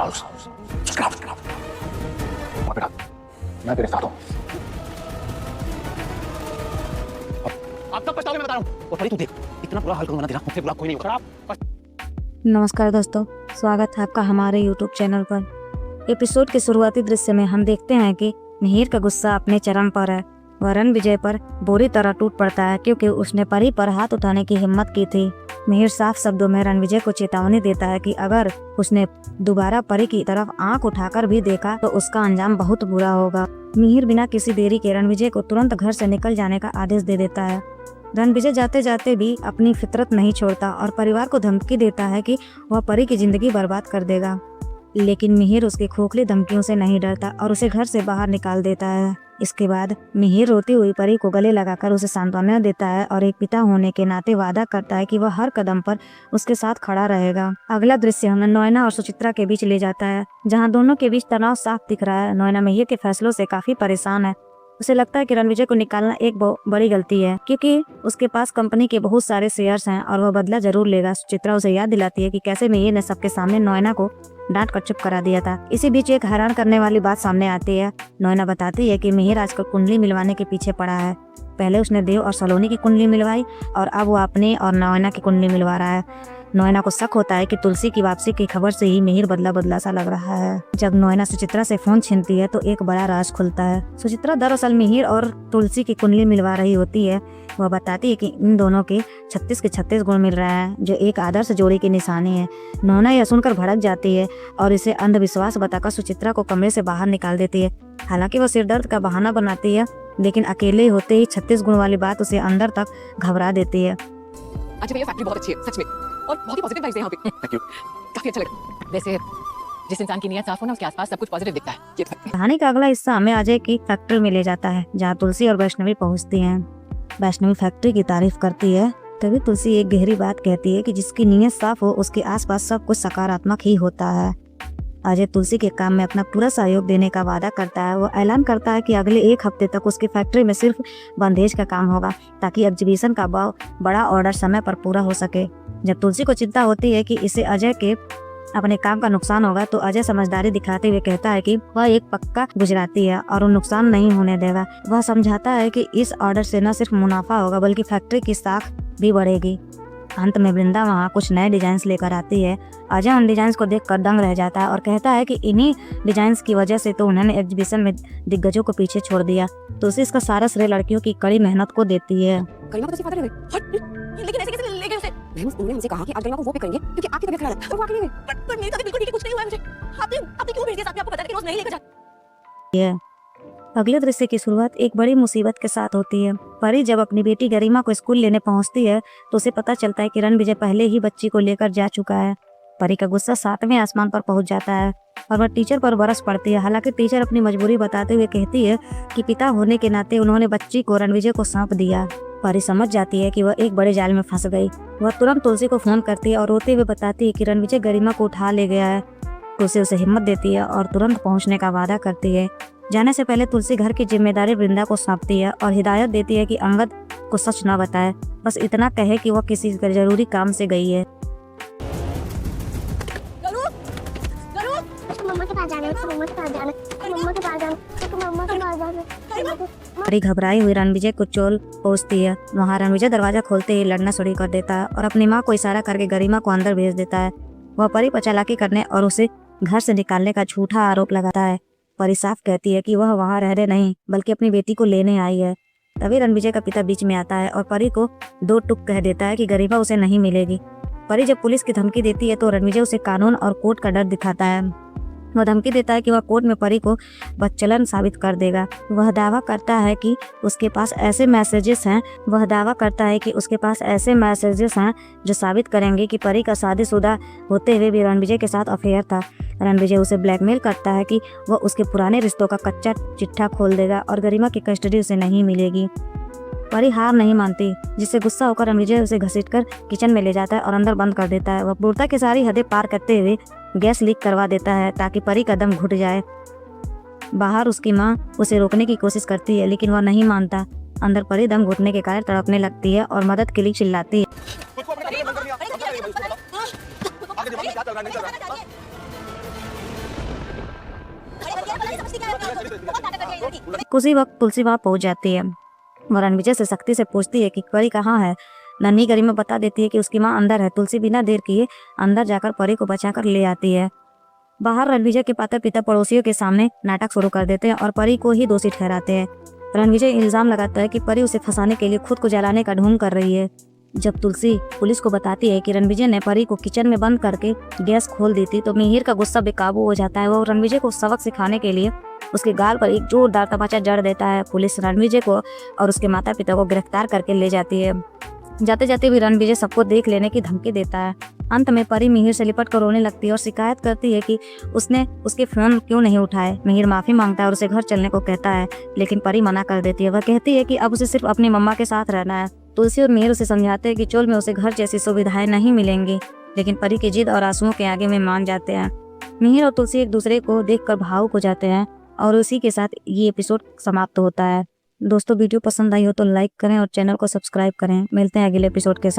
House. और बेटा मैं तेरे साथ हूँ। अब तक पछताओगे मैं बता रहा हूँ। और परी तू देख इतना बुरा हाल करूंगा ना तेरा, मुझसे बुरा कोई नहीं होगा। नमस्कार दोस्तों, स्वागत है आपका हमारे YouTube चैनल पर। एपिसोड के शुरुआती दृश्य में हम देखते हैं कि मिहिर का गुस्सा अपने चरम पर है। वह रणविजय पर बुरी तरह टूट पड़ता है क्योंकि उसने परी पर हाथ उठाने की हिम्मत की थी। मिहिर साफ शब्दों में रणविजय को चेतावनी देता है कि अगर उसने दोबारा परी की तरफ आंख उठाकर भी देखा तो उसका अंजाम बहुत बुरा होगा। मिहिर बिना किसी देरी के रणविजय को तुरंत घर से निकल जाने का आदेश दे देता है। रणविजय जाते जाते भी अपनी फितरत नहीं छोड़ता और परिवार को धमकी देता है कि वह परी की जिंदगी बर्बाद कर देगा। लेकिन मिहिर उसकी खोखली धमकियों से नहीं डरता और उसे घर से बाहर निकाल देता है। इसके बाद मिहिर रोती हुई परी को गले लगाकर उसे सांत्वना देता है और एक पिता होने के नाते वादा करता है कि वह हर कदम पर उसके साथ खड़ा रहेगा। अगला दृश्य हमें नोएना और सुचित्रा के बीच ले जाता है, जहां दोनों के बीच तनाव साफ दिख रहा है। नोएना मिहिर के फैसलों से काफी परेशान है। उसे लगता है कि रणविजय को निकालना एक बड़ी गलती है क्योंकि उसके पास कंपनी के बहुत सारे शेयर्स हैं और वह बदला जरूर लेगा। सुचित्रा उसे याद दिलाती है कि कैसे मिहिर ने सबके सामने नोएना को डांट कर चुप करा दिया था। इसी बीच एक हैरान करने वाली बात सामने आती है। नोएना बताती है कि मिहिर आजकल कुंडली मिलवाने के पीछे पड़ा है। पहले उसने देव और सलोनी की कुंडली मिलवाई और अब वो अपनी और नोएना की कुंडली मिलवा रहा है। नोएना को शक होता है कि तुलसी की वापसी की खबर से ही मिहिर बदला बदला सा लग रहा है। जब नोएना सुचित्रा से फोन छीनती है तो एक बड़ा राज खुलता है। सुचित्रा दरअसल मिहिर और तुलसी की कुंडली मिलवा रही होती है। वह बताती है कि इन दोनों के 36 के 36 गुण मिल रहा है, जो एक आदर्श जोड़ी की निशानी है। नोएना यह सुनकर भड़क जाती है और इसे अंधविश्वास बताकर सुचित्रा को कमरे से बाहर निकाल देती है। हालांकि वह सिरदर्द का बहाना बनाती है, लेकिन अकेले होते ही 36 गुण वाली बात उसे अंदर तक घबरा देती है। अच्छा भैया, फैक्ट्री बहुत अच्छी है सच में, और बहुत ही पॉजिटिव वाइब्स है यहाँ पे। Thank you. काफी अच्छा लगा। वैसे जिस इंसान की नीयत साफ हो ना, उसके आसपास सब कुछ पॉजिटिव दिखता है। ये तो कहानी का अगला हिस्सा हमें अजय की फैक्ट्री में ले जाता है, जहाँ तुलसी और वैष्णवी पहुँचती हैं। वैष्णवी फैक्ट्री की तारीफ करती है, तभी तुलसी एक गहरी बात कहती है कि जिसकी नीयत साफ हो उसके आसपास सब कुछ सकारात्मक ही होता है। अजय तुलसी के काम में अपना पूरा सहयोग देने का वादा करता है। वो ऐलान करता है कि अगले एक हफ्ते तक उसकी फैक्ट्री में सिर्फ बंदेज का काम होगा ताकि एग्जीबिशन का बड़ा ऑर्डर समय पर पूरा हो सके। जब तुलसी को चिंता होती है कि इसे अजय के अपने काम का नुकसान होगा तो अजय समझदारी दिखाते हुए कहता है कि वह एक पक्का गुजराती है और वो नुकसान नहीं होने देगा। वह समझाता है कि इस ऑर्डर से न सिर्फ मुनाफा होगा बल्कि फैक्ट्री की साख भी बढ़ेगी। अंत में वृंदा वहाँ कुछ नए डिजाइन्स लेकर आती है। अजय उन डिजाइन्स को देखकर दंग रह जाता है और कहता है कि इन्हीं डिजाइन्स की वजह से तो उन्होंने एग्जीबिशन में दिग्गजों को पीछे छोड़ दिया। तुलसी इसका सारा श्रेय लड़कियों की कड़ी मेहनत को देती है। गरिमा को तो सिर्फ हट, लेकिन ऐसे कैसे ले गए उसे? मैम उन्होंने हमसे कहा कि आज गरिमा को वो पिक करेंगे क्योंकि आपकी तबीयत खराब है, और वो आके नहीं गए। पर मेरी तबीयत बिल्कुल ठीक है, कुछ नहीं हुआ है मुझे। आपने क्यों भेज दिया? साथ में आपको पता है कि रोज नहीं लेकर जा। अगले दृश्य की शुरुआत एक बड़ी मुसीबत के साथ होती है। परी जब अपनी बेटी गरिमा को स्कूल लेने पहुंचती है तो उसे पता चलता है कि रणविजय पहले ही बच्ची को लेकर जा चुका है। परी का गुस्सा 7वें आसमान पर पहुंच जाता है और वह टीचर पर बरस पड़ती है। हालांकि टीचर अपनी मजबूरी बताते हुए कहती है कि पिता होने के नाते उन्होंने बच्ची को रणविजय को सौंप दिया। परी समझ जाती है कि वह एक बड़े जाल में फंस गई। वह तुरंत तुलसी को फोन करती है और रोते हुए बताती है कि रणविजय गरिमा को उठा ले गया है। तुलसी उसे हिम्मत देती है और तुरंत पहुंचने का वादा करती है। जाने से पहले तुलसी घर की जिम्मेदारी वृंदा को सौंपती है और हिदायत देती है कि अंगद को सच न बताए, बस इतना कहे कि वह किसी जरूरी काम से गई है। परी घबराई हुई रणविजय को चोल पहुंचती है। वहाँ रणविजय दरवाजा खोलते ही लड़ना शुरू कर देता है और अपनी माँ को इशारा करके गरिमा को अंदर भेज देता है। वह परी पर चालाकी करने और उसे घर से निकालने का झूठा आरोप लगाता है। परी साफ कहती है कि वह वहाँ रहने नहीं बल्कि अपनी बेटी को लेने आई है। तभी रणविजय का पिता बीच में आता है और परी को 2 टुक कह देता है कि गरिमा उसे नहीं मिलेगी। परी जब पुलिस की धमकी देती है तो रणविजय उसे कानून और कोर्ट का डर दिखाता है। वह धमकी देता है कि वह कोर्ट में परी को बदचलन साबित कर देगा। वह दावा करता है कि उसके पास ऐसे मैसेजेस हैं जो साबित करेंगे कि परी का शादीशुदा होते हुए भी रणविजय के साथ अफेयर था। रणविजय उसे ब्लैकमेल करता है कि वह उसके पुराने रिश्तों का कच्चा चिट्ठा खोल देगा और गरिमा की कस्टडी उसे नहीं मिलेगी। परी हार नहीं मानती, जिससे गुस्सा होकर रणविजय उसे घसीटकर किचन में ले जाता है और अंदर बंद कर देता है। वह क्रूरता की सारी हदें पार करते हुए गैस लीक करवा देता है ताकि परी का दम घुट जाए। बाहर उसकी माँ उसे रोकने की कोशिश करती है लेकिन वह नहीं मानता। अंदर परी दम घुटने के कारण तड़पने लगती है और मदद के लिए चिल्लाती है। बहुत नाटक कर रही है लड़की। उसी वक्त तुलसी वहाँ पहुंच जाती है और रणविजय से सख्ती से पूछती है कि परी कहाँ है। नन्ही गरिमा बता देती है कि उसकी माँ अंदर है। तुलसी बिना देर किए अंदर जाकर परी को बचाकर ले आती है। बाहर रणविजय के माता पिता पड़ोसियों के सामने नाटक शुरू कर देते हैं और परी को ही दोषी ठहराते हैं। रणविजय इल्जाम लगाता है कि परी उसे फंसाने के लिए खुद को जलाने का ढोंग कर रही है। जब तुलसी पुलिस को बताती है कि रणविजय ने परी को किचन में बंद करके गैस खोल दी थी तो मिहिर का गुस्सा बेकाबू हो जाता है। वो रणविजय को सबक सिखाने के लिए उसके गाल पर एक जोरदार तमाचा जड़ देता है। पुलिस रणविजय को और उसके माता पिता को गिरफ्तार करके ले जाती है। जाते जाते भी रणविजय सबको देख लेने की धमकी देता है। अंत में परी मिहिर से लिपट कर रोने लगती है और शिकायत करती है कि उसने उसके फोन क्यों नहीं उठाए। मिहिर माफी मांगता है और उसे घर चलने को कहता है, लेकिन परी मना कर देती है। वह कहती है कि अब उसे सिर्फ अपनी मम्मा के साथ रहना है। तुलसी और मिहिर उसे समझाते हैं कि चोल में उसे घर जैसी सुविधाएं नहीं मिलेंगी, लेकिन परी की जिद और आंसुओं के आगे में मान जाते हैं। मिहिर और तुलसी एक दूसरे को देखकर भावुक हो जाते हैं और उसी के साथ ये एपिसोड समाप्त होता है। दोस्तों वीडियो पसंद आई हो तो लाइक करें और चैनल को सब्सक्राइब करें। मिलते हैं अगले एपिसोड के साथ।